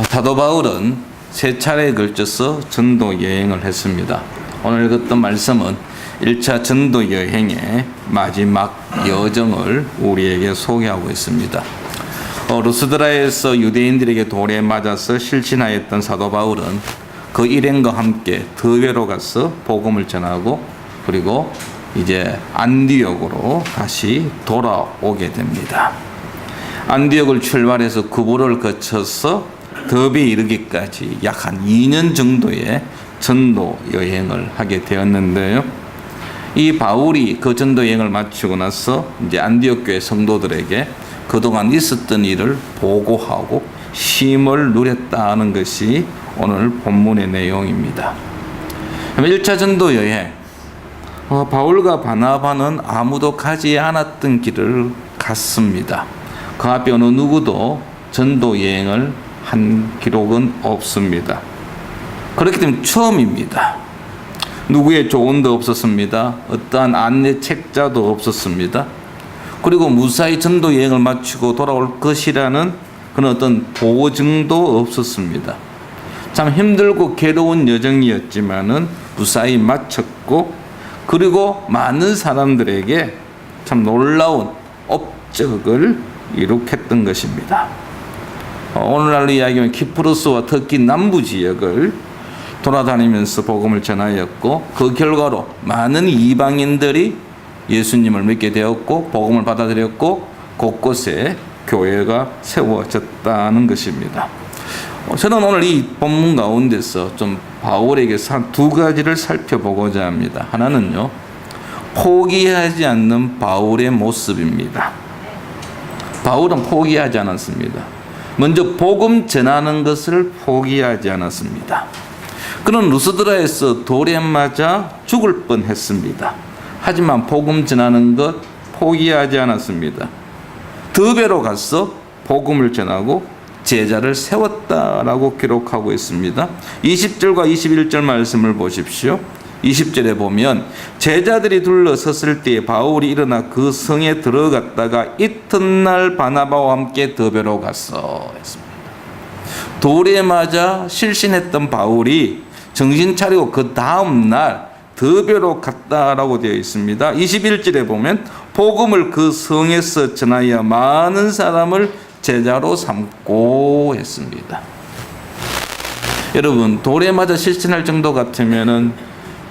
사도 바울은 세 차례에 걸쳐서 전도 여행을 했습니다. 오늘 읽었던 말씀은 1차 전도 여행의 마지막 여정을 우리에게 소개하고 있습니다. 루스드라에서 유대인들에게 돌에 맞아서 실신하였던 사도 바울은 그 일행과 함께 더베로 가서 복음을 전하고 그리고 이제 안디옥으로 다시 돌아오게 됩니다. 안디옥을 출발해서 구부를 거쳐서 더베에 이르기까지 약 한 2년 정도의 전도 여행을 하게 되었는데요. 이 바울이 그 전도 여행을 마치고 나서 이제 안디옥 교회 성도들에게 그동안 있었던 일을 보고하고 쉼을 누렸다는 것이 오늘 본문의 내용입니다. 1차 전도 여행, 바울과 바나바는 아무도 가지 않았던 길을 갔습니다. 그 앞에 어느 누구도 전도 여행을 한 기록은 없습니다. 그렇기 때문에 처음입니다. 누구의 조언도 없었습니다. 어떠한 안내 책자도 없었습니다. 그리고 무사히 전도 여행을 마치고 돌아올 것이라는 그런 어떤 보증도 없었습니다. 참 힘들고 괴로운 여정이었지만은 무사히 마쳤고 그리고 많은 사람들에게 참 놀라운 업적을 이룩했던 것입니다. 오늘날로 이야기하면 키프로스와 터키 남부 지역을 돌아다니면서 복음을 전하였고 그 결과로 많은 이방인들이 예수님을 믿게 되었고 복음을 받아들였고 곳곳에 교회가 세워졌다는 것입니다. 저는 오늘 이 본문 가운데서 좀 바울에게 두 가지를 살펴보고자 합니다. 하나는요, 포기하지 않는 바울의 모습입니다. 바울은 포기하지 않았습니다. 먼저 복음 전하는 것을 포기하지 않았습니다. 그는 루스드라에서 돌에 맞아 죽을 뻔했습니다. 하지만 복음 전하는 것 포기하지 않았습니다. 더베로 가서 복음을 전하고 제자를 세웠다라고 기록하고 있습니다. 20절과 21절 말씀을 보십시오. 20절에 보면 제자들이 둘러섰을 때에 바울이 일어나 그 성에 들어갔다가 이튿날 바나바와 함께 더베로 갔어 했습니다. 돌에 맞아 실신했던 바울이 정신 차리고 그 다음 날 더베로 갔다라고 되어 있습니다. 21절에 보면 복음을 그 성에서 전하여 많은 사람을 제자로 삼고 했습니다. 여러분, 돌에 맞아 실신할 정도 같으면은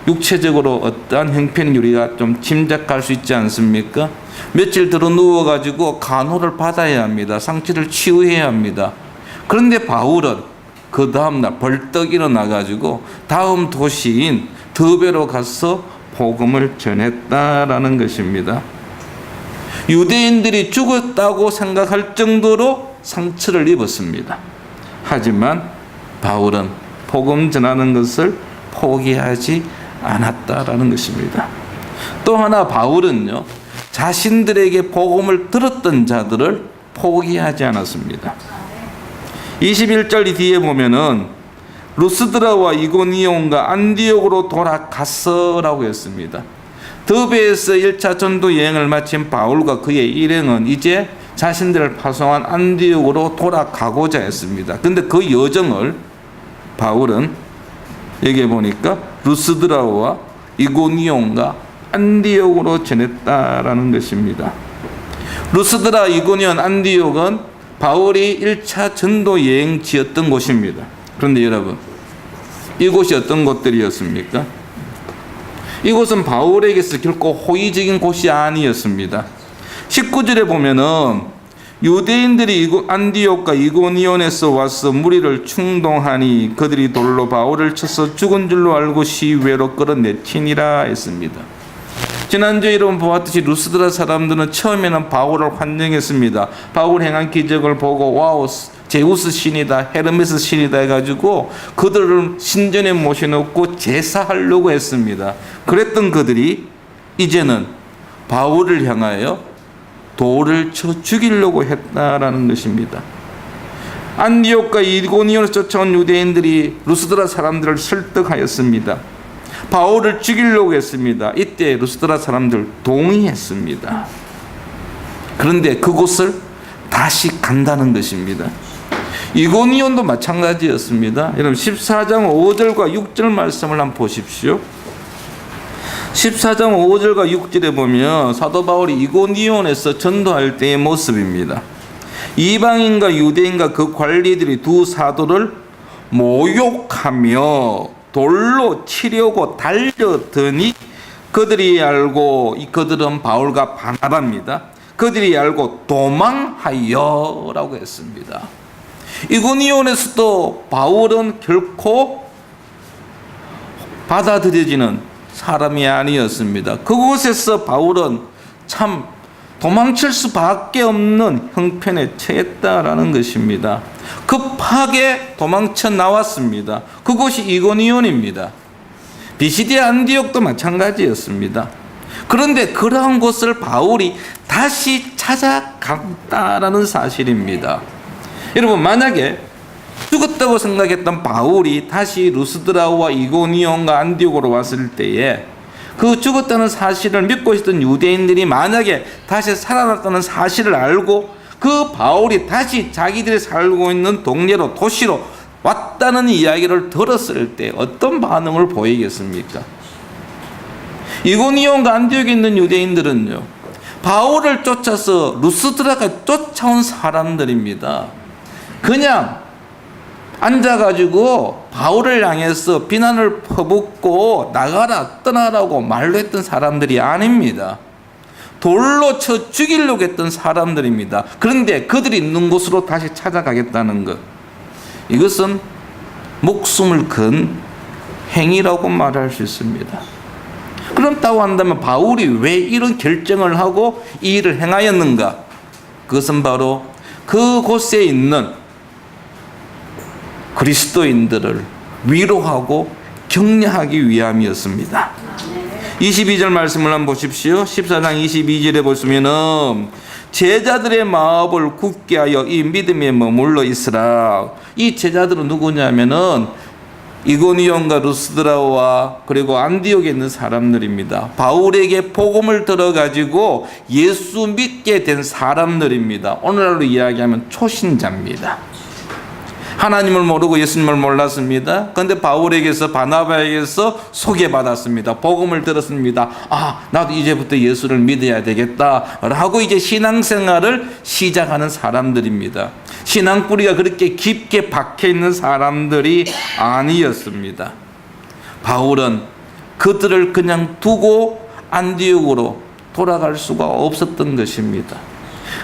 육체적으로 어떠한 형편이 우리가 좀 짐작할 수 있지 않습니까? 며칠 들어 누워가지고 간호를 받아야 합니다. 상처를 치유해야 합니다. 그런데 바울은 그 다음날 벌떡 일어나가지고 다음 도시인 더베로 가서 복음을 전했다라는 것입니다. 유대인들이 죽었다고 생각할 정도로 상처를 입었습니다. 하지만 바울은 복음 전하는 것을 포기하지 않았다라는 것입니다. 또 하나 바울은요, 자신들에게 복음을 들었던 자들을 포기하지 않았습니다. 21절 뒤에 보면은 루스드라와 이고니온과 안디옥으로 돌아갔어라고 했습니다. 더베에서 1차 전도 여행을 마친 바울과 그의 일행은 이제 자신들을 파송한 안디옥으로 돌아가고자 했습니다. 그런데 그 여정을 바울은 여기 보니까 루스드라와 이고니온과 안디옥으로 전했다라는 것입니다. 루스드라, 이고니온, 안디옥은 바울이 1차 전도 여행지였던 곳입니다. 그런데 여러분, 이곳이 어떤 곳들이었습니까? 이곳은 바울에게서 결코 호의적인 곳이 아니었습니다. 19절에 보면은 유대인들이 안디옥과 이고니온에서 와서 무리를 충동하니 그들이 돌로 바울을 쳐서 죽은 줄로 알고 시외로 끌어내치니라 했습니다. 지난주에 여러분 보았듯이 루스드라 사람들은 처음에는 바울을 환영했습니다. 바울 행한 기적을 보고 와우, 제우스 신이다, 헤르메스 신이다 해가지고 그들을 신전에 모셔놓고 제사하려고 했습니다. 그랬던 그들이 이제는 바울을 향하여 돌을 쳐 죽이려고 했다라는 것입니다. 안디옥과 이고니온에서 쫓아온 유대인들이 루스드라 사람들을 설득하였습니다. 바울을 죽이려고 했습니다. 이때 루스드라 사람들 동의했습니다. 그런데 그곳을 다시 간다는 것입니다. 이고니온도 마찬가지였습니다. 여러분 14장 5절과 6절 말씀을 한번 보십시오. 14장 5절과 6절에 보면 사도 바울이 이고니온에서 전도할 때의 모습입니다. 이방인과 유대인과 그 관리들이 두 사도를 모욕하며 돌로 치려고 달려드니 그들이 알고, 그들은 바울과 반합합니다. 그들이 알고 도망하여 라고 했습니다. 이고니온에서도 바울은 결코 받아들여지는 사람이 아니었습니다. 그곳에서 바울은 참 도망칠 수밖에 없는 형편에 처했다라는 것입니다. 급하게 도망쳐 나왔습니다. 그곳이 이고니온입니다. 비시디아 안디옥도 마찬가지였습니다. 그런데 그러한 곳을 바울이 다시 찾아갔다라는 사실입니다. 여러분, 만약에 죽었다고 생각했던 바울이 다시 루스드라와 이고니온과 안디옥으로 왔을 때에 그 죽었다는 사실을 믿고 있었던 유대인들이 만약에 다시 살아났다는 사실을 알고 그 바울이 다시 자기들이 살고 있는 동네로, 도시로 왔다는 이야기를 들었을 때 어떤 반응을 보이겠습니까? 이고니온과 안디옥에 있는 유대인들은요, 바울을 쫓아서 루스드라가 쫓아온 사람들입니다. 그냥 앉아가지고 바울을 향해서 비난을 퍼붓고 나가라, 떠나라고 말로 했던 사람들이 아닙니다. 돌로 쳐 죽이려고 했던 사람들입니다. 그런데 그들이 있는 곳으로 다시 찾아가겠다는 것, 이것은 목숨을 건 행위라고 말할 수 있습니다. 그렇다고 한다면 바울이 왜 이런 결정을 하고 이 일을 행하였는가? 그것은 바로 그곳에 있는 그리스도인들을 위로하고 격려하기 위함이었습니다. 22절 말씀을 한번 보십시오. 14장 22절에 보시면은 제자들의 마음을 굳게 하여 이 믿음에 머물러 있으라. 이 제자들은 누구냐면은 이고니온과 루스드라와 그리고 안디옥에 있는 사람들입니다. 바울에게 복음을 들어가지고 예수 믿게 된 사람들입니다. 오늘날로 이야기하면 초신자입니다. 하나님을 모르고 예수님을 몰랐습니다. 그런데 바울에게서, 바나바에게서 소개받았습니다. 복음을 들었습니다. 아, 나도 이제부터 예수를 믿어야 되겠다 라고 이제 신앙생활을 시작하는 사람들입니다. 신앙 뿌리가 그렇게 깊게 박혀있는 사람들이 아니었습니다. 바울은 그들을 그냥 두고 안디옥으로 돌아갈 수가 없었던 것입니다.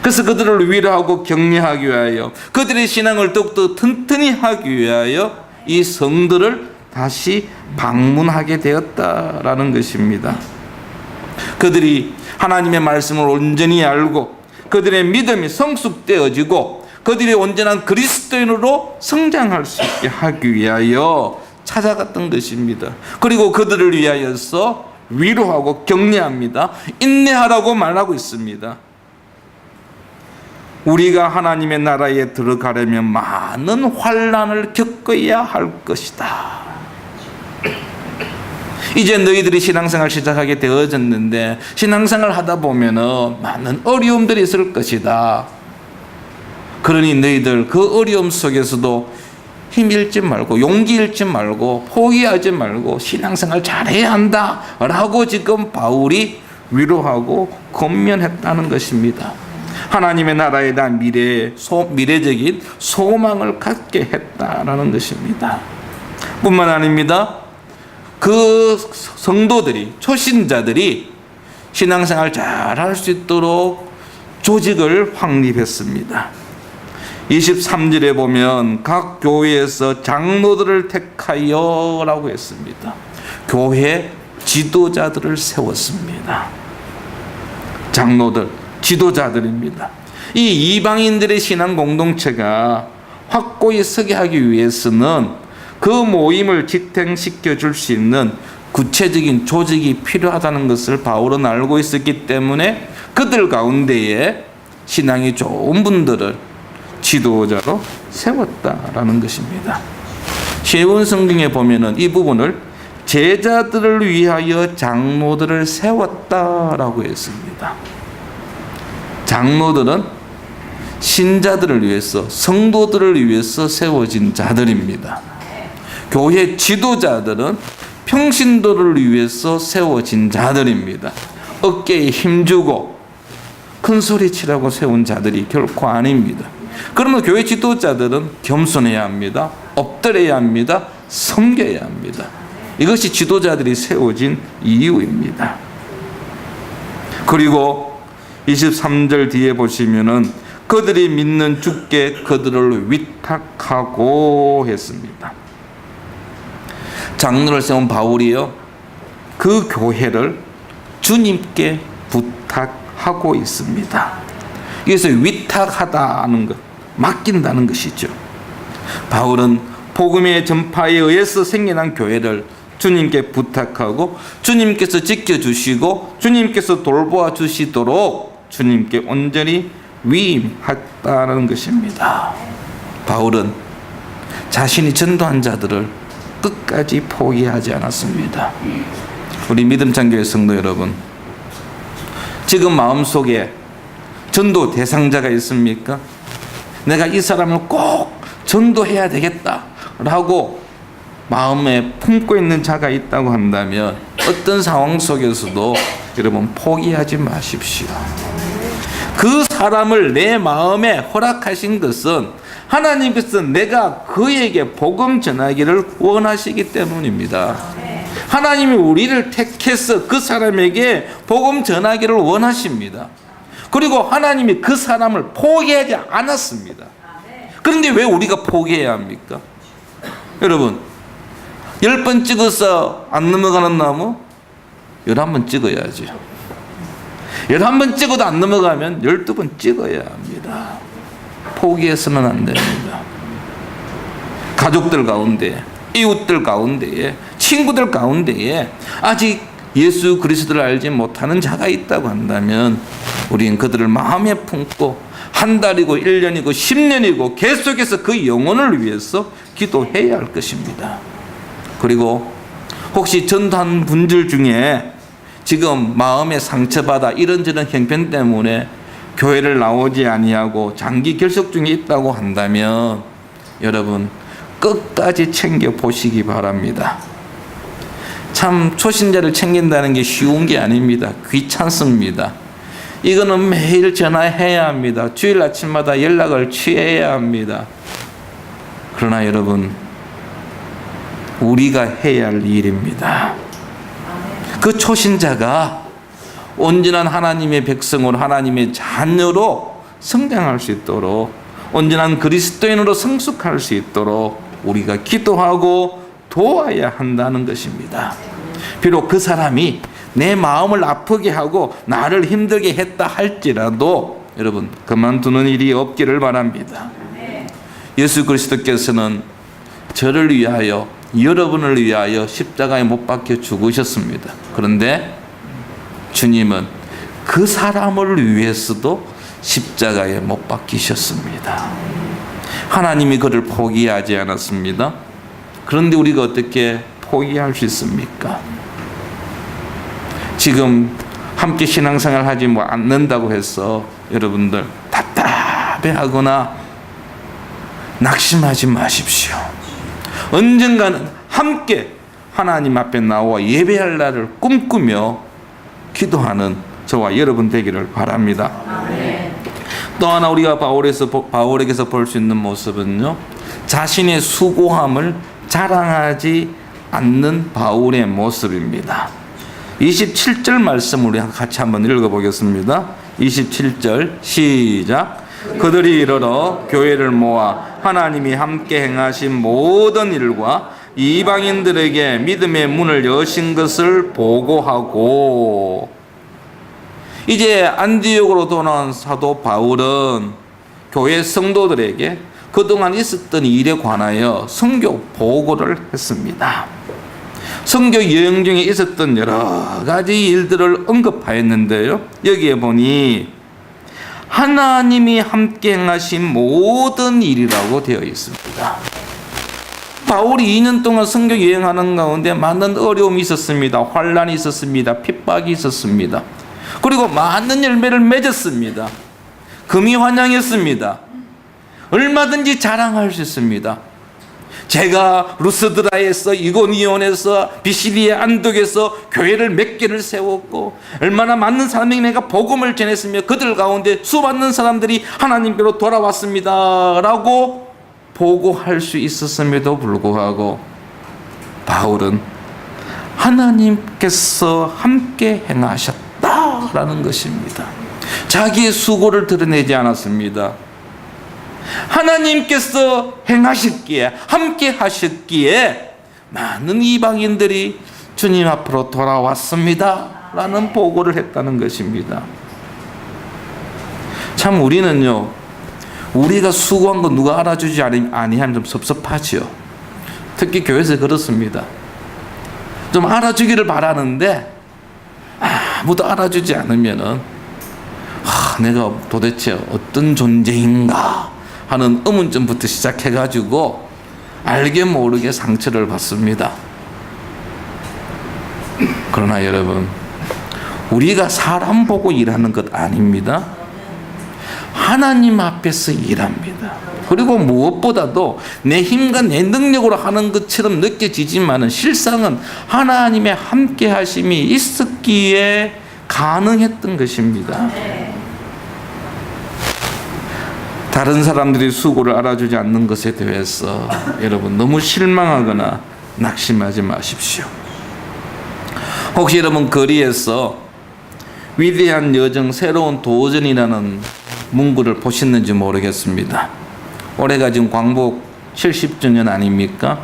그래서 그들을 위로하고 격려하기 위하여, 그들의 신앙을 더욱더 튼튼히 하기 위하여 이 성들을 다시 방문하게 되었다라는 것입니다. 그들이 하나님의 말씀을 온전히 알고 그들의 믿음이 성숙되어지고 그들이 온전한 그리스도인으로 성장할 수 있게 하기 위하여 찾아갔던 것입니다. 그리고 그들을 위하여서 위로하고 격려합니다. 인내하라고 말하고 있습니다. 우리가 하나님의 나라에 들어가려면 많은 환난을 겪어야 할 것이다. 이제 너희들이 신앙생활 시작하게 되어졌는데 신앙생활 하다 보면은 많은 어려움들이 있을 것이다. 그러니 너희들 그 어려움 속에서도 힘 잃지 말고 용기 잃지 말고 포기하지 말고 신앙생활 잘해야 한다 라고 지금 바울이 위로하고 권면했다는 것입니다. 하나님의 나라에 대한 미래적인 소망을 갖게 했다라는 것입니다. 뿐만 아닙니다. 그 성도들이, 초신자들이 신앙생활 잘 할 수 있도록 조직을 확립했습니다. 23절에 보면 각 교회에서 장로들을 택하여 라고 했습니다. 교회 지도자들을 세웠습니다. 장로들, 지도자들입니다. 이 이방인들의 신앙 공동체가 확고히 서게 하기 위해서는 그 모임을 지탱시켜 줄 수 있는 구체적인 조직이 필요하다는 것을 바울은 알고 있었기 때문에 그들 가운데에 신앙이 좋은 분들을 지도자로 세웠다라는 것입니다. 신약 성경에 보면은 이 부분을 제자들을 위하여 장로들을 세웠다라고 했습니다. 장로들은 신자들을 위해서, 성도들을 위해서 세워진 자들입니다. 교회 지도자들은 평신도를 위해서 세워진 자들입니다. 어깨에 힘주고 큰 소리 치라고 세운 자들이 결코 아닙니다. 그러면 교회 지도자들은 겸손해야 합니다. 엎드려야 합니다. 섬겨야 합니다. 이것이 지도자들이 세워진 이유입니다. 그리고 23절 뒤에 보시면은 그들이 믿는 주께 그들을 위탁하고 했습니다. 장로를 세운 바울이요, 그 교회를 주님께 부탁하고 있습니다. 그래서 위탁하다는 것, 맡긴다는 것이죠. 바울은 복음의 전파에 의해서 생겨난 교회를 주님께 부탁하고 주님께서 지켜주시고 주님께서 돌보아 주시도록 주님께 온전히 위임했다는 것입니다. 바울은 자신이 전도한 자들을 끝까지 포기하지 않았습니다. 우리 믿음찬교회 성도 여러분, 지금 마음속에 전도 대상자가 있습니까? 내가 이 사람을 꼭 전도해야 되겠다라고 마음에 품고 있는 자가 있다고 한다면 어떤 상황 속에서도 여러분 포기하지 마십시오. 그 사람을 내 마음에 허락하신 것은 하나님께서 내가 그에게 복음 전하기를 원하시기 때문입니다. 하나님이 우리를 택해서 그 사람에게 복음 전하기를 원하십니다. 그리고 하나님이 그 사람을 포기하지 않았습니다. 그런데 왜 우리가 포기해야 합니까? 여러분, 10번 찍어서 안 넘어가는 나무 11번 찍어야죠. 11번 찍어도 안 넘어가면 12번 찍어야 합니다. 포기해서는 안 됩니다. 가족들 가운데, 이웃들 가운데에, 친구들 가운데에 아직 예수 그리스도를 알지 못하는 자가 있다고 한다면 우리는 그들을 마음에 품고 한 달이고 1년이고 10년이고 계속해서 그 영혼을 위해서 기도해야 할 것입니다. 그리고 혹시 전도한 분들 중에 지금 마음에 상처받아 이런저런 형편 때문에 교회를 나오지 아니하고 장기 결석 중에 있다고 한다면 여러분 끝까지 챙겨보시기 바랍니다. 참 초신자를 챙긴다는 게 쉬운 게 아닙니다. 귀찮습니다. 이거는 매일 전화해야 합니다. 주일 아침마다 연락을 취해야 합니다. 그러나 여러분 우리가 해야 할 일입니다. 그 초신자가 온전한 하나님의 백성으로 하나님의 자녀로 성장할 수 있도록 온전한 그리스도인으로 성숙할 수 있도록 우리가 기도하고 도와야 한다는 것입니다. 비록 그 사람이 내 마음을 아프게 하고 나를 힘들게 했다 할지라도 여러분 그만두는 일이 없기를 바랍니다. 예수 그리스도께서는 저를 위하여 여러분을 위하여 십자가에 못 박혀 죽으셨습니다. 그런데 주님은 그 사람을 위해서도 십자가에 못 박히셨습니다. 하나님이 그를 포기하지 않았습니다. 그런데 우리가 어떻게 포기할 수 있습니까? 지금 함께 신앙생활 하지 않는다고 해서 여러분들 답답해하거나 낙심하지 마십시오. 언젠가는 함께 하나님 앞에 나와 예배할 날을 꿈꾸며 기도하는 저와 여러분 되기를 바랍니다. 또 하나 우리가 바울에게서 볼 수 있는 모습은요, 자신의 수고함을 자랑하지 않는 바울의 모습입니다. 27절 말씀 우리 같이 한번 읽어보겠습니다. 27절 시작. 그들이 이르러 교회를 모아 하나님이 함께 행하신 모든 일과 이방인들에게 믿음의 문을 여신 것을 보고하고, 이제 안디옥으로 돌아온 사도 바울은 교회 성도들에게 그동안 있었던 일에 관하여 선교 보고를 했습니다. 선교 여행 중에 있었던 여러 가지 일들을 언급하였는데요, 여기에 보니 하나님이 함께 행하신 모든 일이라고 되어 있습니다. 바울이 2년 동안 선교 여행하는 가운데 많은 어려움이 있었습니다. 환난이 있었습니다. 핍박이 있었습니다. 그리고 많은 열매를 맺었습니다. 금이 환영했습니다. 얼마든지 자랑할 수 있습니다. 제가 루스드라에서, 이고니온에서, 비시디에, 안독에서 교회를 몇 개를 세웠고 얼마나 많은 사람에게 내가 복음을 전했으며 그들 가운데 수많은 사람들이 하나님께로 돌아왔습니다 라고 보고할 수 있었음에도 불구하고 바울은 하나님께서 함께 행하셨다라는 것입니다. 자기의 수고를 드러내지 않았습니다. 하나님께서 행하셨기에, 함께 하셨기에 많은 이방인들이 주님 앞으로 돌아왔습니다 라는 보고를 했다는 것입니다. 참 우리는요, 우리가 수고한 거 누가 알아주지 아니하면 좀 섭섭하지요. 특히 교회에서 그렇습니다. 좀 알아주기를 바라는데 아무도 알아주지 않으면은 내가 도대체 어떤 존재인가 하는 의문점부터 시작해가지고 알게 모르게 상처를 받습니다. 그러나 여러분, 우리가 사람 보고 일하는 것 아닙니다. 하나님 앞에서 일합니다. 그리고 무엇보다도 내 힘과 내 능력으로 하는 것처럼 느껴지지만 실상은 하나님의 함께 하심이 있었기에 가능했던 것입니다. 다른 사람들이 수고를 알아주지 않는 것에 대해서 여러분 너무 실망하거나 낙심하지 마십시오. 혹시 여러분 거리에서 위대한 여정 새로운 도전이라는 문구를 보셨는지 모르겠습니다. 올해가 지금 광복 70주년 아닙니까?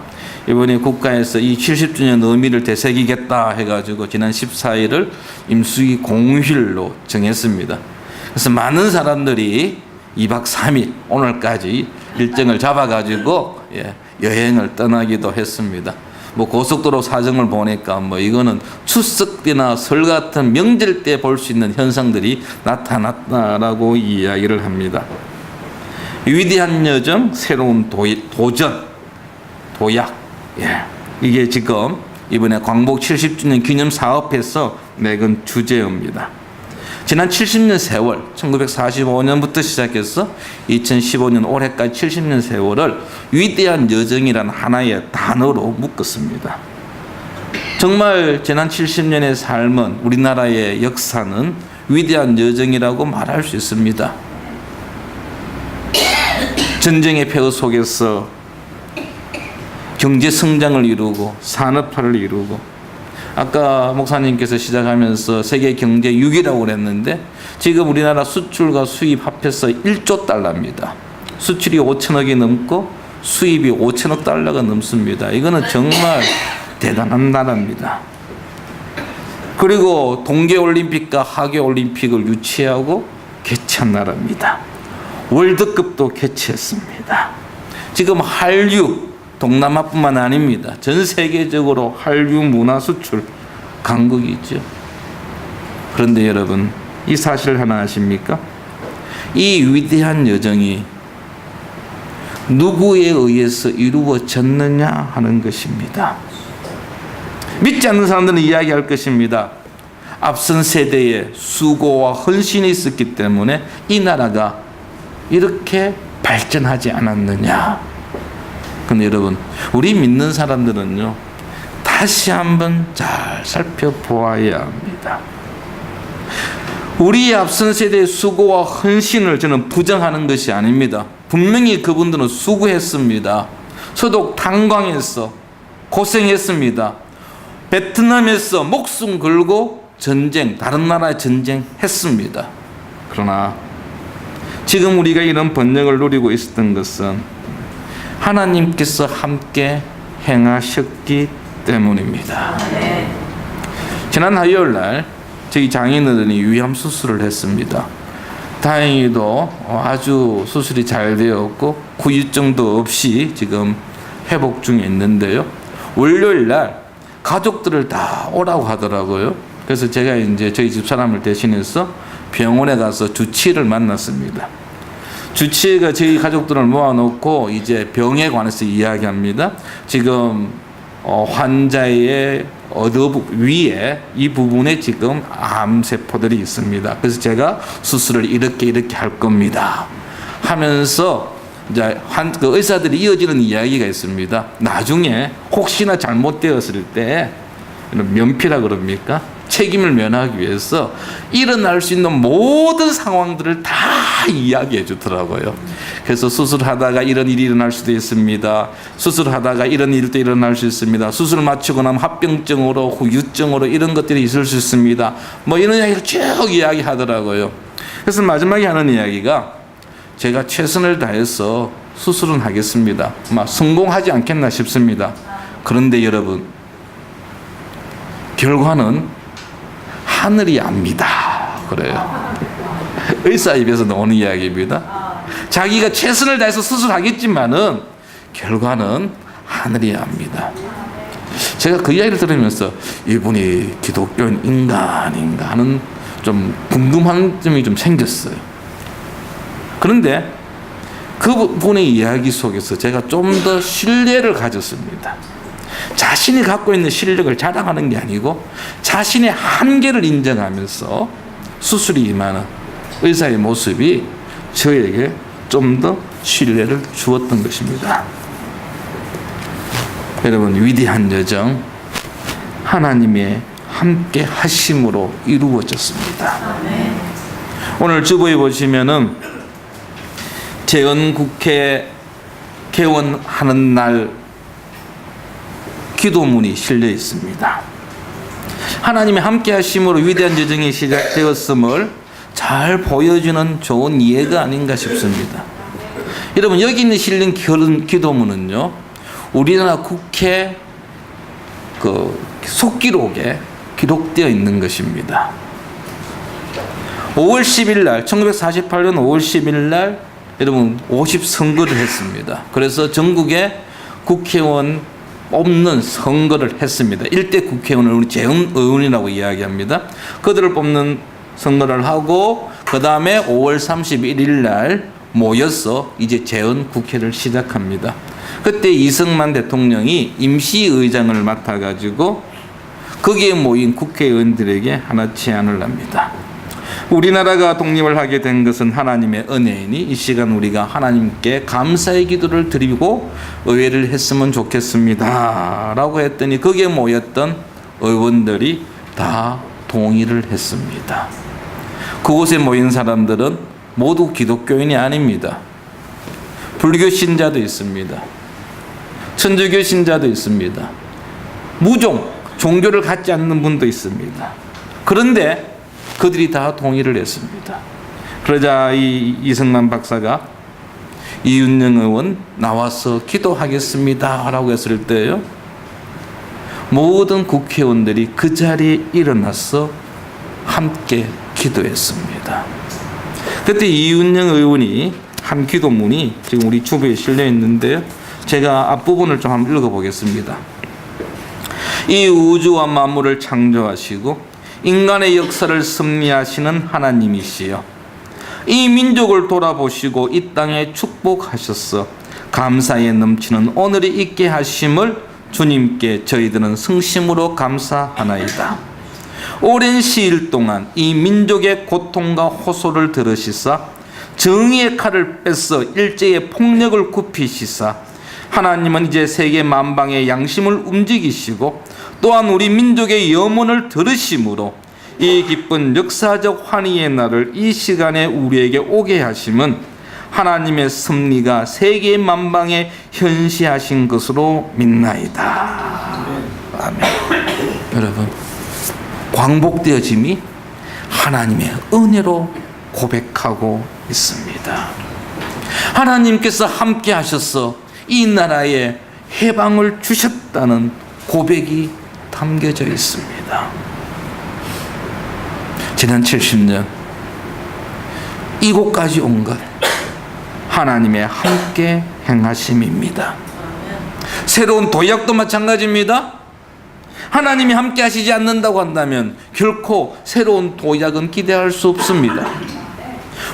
이번에 국가에서 이 70주년 의미를 되새기겠다 해가지고 지난 14일을 임수기 공휴일로 정했습니다. 그래서 많은 사람들이 2박 3일 오늘까지 일정을 잡아가지고 여행을 떠나기도 했습니다. 뭐 고속도로 사정을 보니까 뭐 이거는 추석 때나 설 같은 명절 때 볼 수 있는 현상들이 나타났다라고 이야기를 합니다. 위대한 여정, 새로운 도전, 도약. 이게 지금 이번에 광복 70주년 기념 사업에서 내건 주제입니다. 지난 70년 세월, 1945년부터 시작해서 2015년 올해까지 70년 세월을 위대한 여정이라는 하나의 단어로 묶었습니다. 정말 지난 70년의 삶은, 우리나라의 역사는 위대한 여정이라고 말할 수 있습니다. 전쟁의 폐허 속에서 경제 성장을 이루고 산업화를 이루고, 아까 목사님께서 시작하면서 세계 경제 6위라고 그랬는데 지금 우리나라 수출과 수입 합해서 1조 달러입니다. 수출이 5천억이 넘고 수입이 5천억 달러가 넘습니다. 이거는 정말 대단한 나라입니다. 그리고 동계올림픽과 하계올림픽을 유치하고 개최한 나라입니다. 월드컵도 개최했습니다. 지금 한류, 동남아뿐만 아닙니다. 전 세계적으로 한류 문화 수출 강국이죠. 그런데 여러분, 이 사실 하나 아십니까? 이 위대한 여정이 누구에 의해서 이루어졌느냐 하는 것입니다. 믿지 않는 사람들은 이야기할 것입니다. 앞선 세대의 수고와 헌신이 있었기 때문에 이 나라가 이렇게 발전하지 않았느냐. 근데 여러분, 우리 믿는 사람들은요, 다시 한번 잘 살펴보아야 합니다. 우리의 앞선 세대의 수고와 헌신을 저는 부정하는 것이 아닙니다. 분명히 그분들은 수고했습니다. 서독 탄광에서 고생했습니다. 베트남에서 목숨 걸고 전쟁, 다른 나라의 전쟁 했습니다. 그러나 지금 우리가 이런 번영을 누리고 있었던 것은 하나님께서 함께 행하셨기 때문입니다. 지난 화요일 날 저희 장인어른이 위암 수술을 했습니다. 다행히도 아주 수술이 잘 되었고 후유증도 없이 지금 회복 중에 있는데요. 월요일 날 가족들을 다 오라고 하더라고요. 그래서 제가 이제 저희 집 사람을 대신해서 병원에 가서 주치의를 만났습니다. 주치의가 저희 가족들을 모아놓고 이제 병에 관해서 이야기합니다. 지금 환자의 위에 이 부분에 지금 암세포들이 있습니다. 그래서 제가 수술을 이렇게 할 겁니다 하면서 이제 그 의사들이 이어지는 이야기가 있습니다. 나중에 혹시나 잘못되었을 때 면피라 그럽니까? 책임을 면하기 위해서 일어날 수 있는 모든 상황들을 다 이야기해 주더라고요. 그래서 수술하다가 이런 일이 일어날 수도 있습니다. 수술하다가 이런 일도 일어날 수 있습니다. 수술 마치고 나면 합병증으로 후유증으로 이런 것들이 있을 수 있습니다. 뭐 이런 이야기를 쭉 이야기하더라고요. 그래서 마지막에 하는 이야기가 제가 최선을 다해서 수술은 하겠습니다. 아마 성공하지 않겠나 싶습니다. 그런데 여러분, 결과는 하늘이 압니다. 그래요. 의사 입에서 나오는 이야기입니다. 자기가 최선을 다해서 수술하겠지만은 결과는 하늘이 압니다. 제가 그 이야기를 들으면서 이분이 기독교인 인간인가 하는 좀 궁금한 점이 좀 생겼어요. 그런데 그분의 이야기 속에서 제가 좀 더 신뢰를 가졌습니다. 자신이 갖고 있는 실력을 자랑하는 게 아니고 자신의 한계를 인정하면서 수술이 임하는 의사의 모습이 저에게 좀 더 신뢰를 주었던 것입니다. 여러분, 위대한 여정 하나님의 함께 하심으로 이루어졌습니다. 오늘 주보에 보시면은 재헌국회 개원하는 날 기도문이 실려 있습니다. 하나님의 함께 하심으로 위대한 여정이 시작되었음을 잘 보여주는 좋은 예가 아닌가 싶습니다. 여러분, 여기 있는 실린 기도문은요, 우리나라 국회 그 속기록에 기록되어 있는 것입니다. 5월 10일 날, 1948년 5월 10일 날 여러분 50선거를 했습니다. 그래서 전국에 국회의원 뽑는 선거를 했습니다. 1대 국회의원을 우리 재헌의원이라고 이야기합니다. 그들을 뽑는 선거를 하고 그 다음에 5월 31일 날 모여서 이제 재헌국회를 시작합니다. 그때 이승만 대통령이 임시의장을 맡아가지고 거기에 모인 국회의원들에게 하나 제안을 합니다. 우리나라가 독립을 하게 된 것은 하나님의 은혜이니 이 시간 우리가 하나님께 감사의 기도를 드리고 의회를 했으면 좋겠습니다 라고 했더니 거기에 모였던 의원들이 다 동의를 했습니다. 그곳에 모인 사람들은 모두 기독교인이 아닙니다. 불교 신자도 있습니다. 천주교 신자도 있습니다. 무종, 종교를 갖지 않는 분도 있습니다. 그런데 그들이 다 동의를 했습니다. 그러자 이승만 박사가 이윤영 의원 나와서 기도하겠습니다 라고 했을 때요, 모든 국회의원들이 그 자리에 일어나서 함께 기도했습니다. 그때 이윤영 의원이 한 기도문이 지금 우리 주부에 실려 있는데요, 제가 앞부분을 좀 한번 읽어보겠습니다. 이 우주와 만물을 창조하시고 인간의 역사를 섭리하시는 하나님이시여, 이 민족을 돌아보시고 이 땅에 축복하셔서 감사에 넘치는 오늘이 있게 하심을 주님께 저희들은 성심으로 감사하나이다. 오랜 시일 동안 이 민족의 고통과 호소를 들으시사 정의의 칼을 뺏어 일제의 폭력을 굽히시사 하나님은 이제 세계 만방의 양심을 움직이시고 또한 우리 민족의 염원을 들으심으로 이 기쁜 역사적 환희의 날을 이 시간에 우리에게 오게 하심은 하나님의 섭리가 세계 만방에 현시하신 것으로 믿나이다. 아멘. 여러분, 광복되어짐이 하나님의 은혜로 고백하고 있습니다. 하나님께서 함께 하셔서 이 나라에 해방을 주셨다는 고백이 담겨져 있습니다. 지난 70년 이곳까지 온 것 하나님의 함께 행하심입니다. 새로운 도약도 마찬가지입니다. 하나님이 함께 하시지 않는다고 한다면 결코 새로운 도약은 기대할 수 없습니다.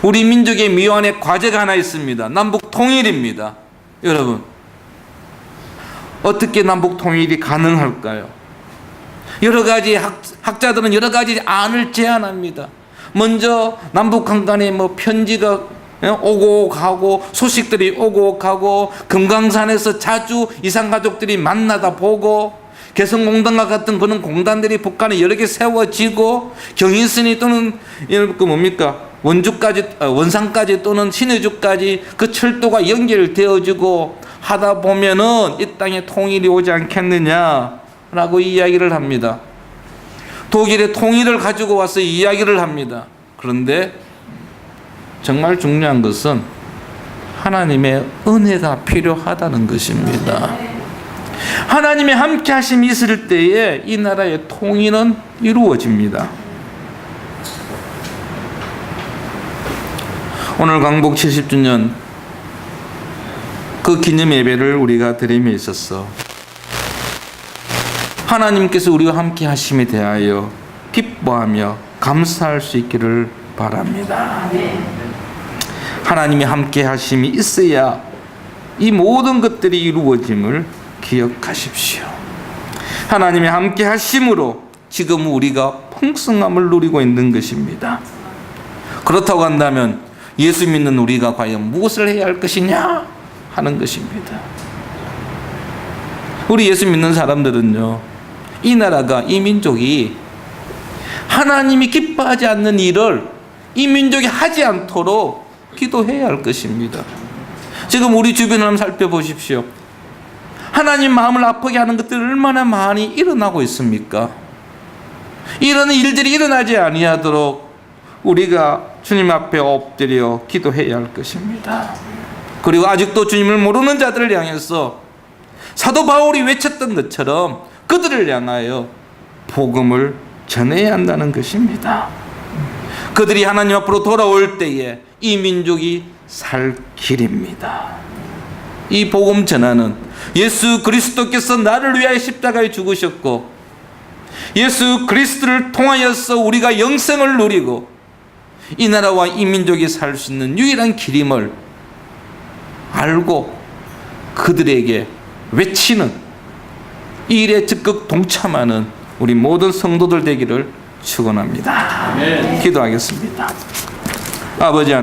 우리 민족의 미완의 과제가 하나 있습니다. 남북 통일입니다. 여러분, 어떻게 남북 통일이 가능할까요? 여러 가지 학자들은 여러 가지 안을 제안합니다. 먼저 남북한 간에 편지가 오고 가고 소식들이 오고 가고 금강산에서 자주 이산가족들이 만나다 보고 개성공단과 같은 그런 공단들이 북한에 여러 개 세워지고 경인선이 또는 원산까지 또는 신의주까지 그 철도가 연결되어지고 하다 보면은 이 땅에 통일이 오지 않겠느냐라고 이야기를 합니다. 독일의 통일을 가지고 와서 이야기를 합니다. 그런데 정말 중요한 것은 하나님의 은혜가 필요하다는 것입니다. 하나님의 함께 하심이 있을 때에 이 나라의 통일은 이루어집니다. 오늘 광복 70주년 그 기념 예배를 우리가 드림에 있어서 하나님께서 우리와 함께 하심에 대하여 기뻐하며 감사할 수 있기를 바랍니다. 하나님이 함께 하심이 있어야 이 모든 것들이 이루어짐을 기억하십시오. 하나님이 함께 하심으로 지금 우리가 풍성함을 누리고 있는 것입니다. 그렇다고 한다면 예수 믿는 우리가 과연 무엇을 해야 할 것이냐 하는 것입니다. 우리 예수 믿는 사람들은요, 이 나라가, 이 민족이 하나님이 기뻐하지 않는 일을 이 민족이 하지 않도록 기도해야 할 것입니다. 지금 우리 주변을 한번 살펴보십시오. 하나님 마음을 아프게 하는 것들이 얼마나 많이 일어나고 있습니까? 이런 일들이 일어나지 아니하도록 우리가 주님 앞에 엎드려 기도해야 할 것입니다. 그리고 아직도 주님을 모르는 자들을 향해서 사도 바울이 외쳤던 것처럼 그들을 향하여 복음을 전해야 한다는 것입니다. 그들이 하나님 앞으로 돌아올 때에 이 민족이 살 길입니다. 이 복음 전하는 예수 그리스도께서 나를 위하여 십자가에 죽으셨고 예수 그리스도를 통하여서 우리가 영생을 누리고 이 나라와 이 민족이 살 수 있는 유일한 길임을 알고 그들에게 외치는 이 일에 적극 동참하는 우리 모든 성도들 되기를 축원합니다. 기도하겠습니다. 아버지 하나님,